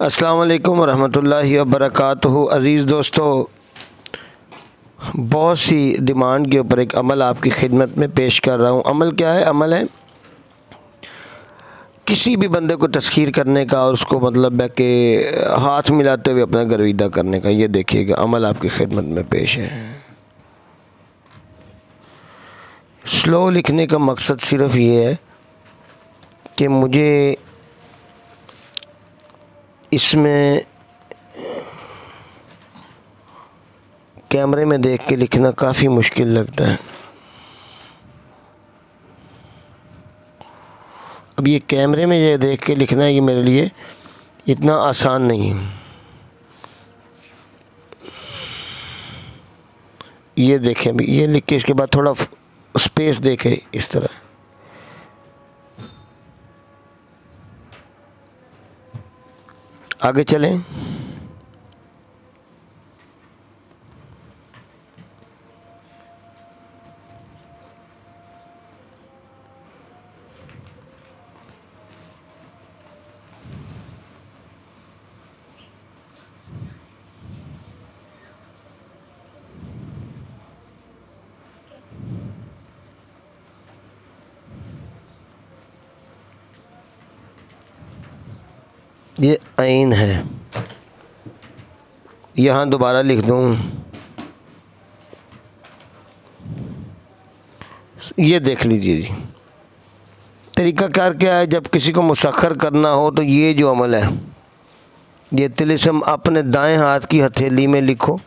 अस्सलाम वालेकुम रहमतुल्लाहि व बरकातुहू। अज़ीज़ दोस्तों, बहुत सी डिमांड के ऊपर एक अमल आपकी खिदमत में पेश कर रहा हूँ। अमल क्या है? अमल है किसी भी बंदे को तस्खीर करने का और उसको मतलब है कि हाथ मिलाते हुए अपना गर्विदा करने का। ये देखिएगा, अमल आपकी खिदमत में पेश है। स्लो लिखने का मकसद सिर्फ़ ये है कि मुझे इसमें कैमरे में देख के लिखना काफ़ी मुश्किल लगता है। अब ये कैमरे में ये देख के लिखना ये मेरे लिए इतना आसान नहीं है। ये देखें, अभी ये लिख के इसके बाद थोड़ा स्पेस देखें इस तरह। आगे चलें। ये ऐन है, यहाँ दोबारा लिख दूँ। ये देख लीजिए जी, तरीक़ाकार क्या है। जब किसी को मुसख्खर करना हो तो ये जो अमल है, ये तिलिस्म अपने दाएं हाथ की हथेली में लिखो।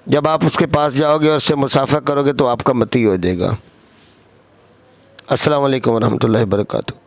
जब आप उसके पास जाओगे और उससे मुसाफा करोगे तो आपका मती हो जाएगा। अस्सलाम वालेकुम रहमतुल्लाहि व बरकातुहू।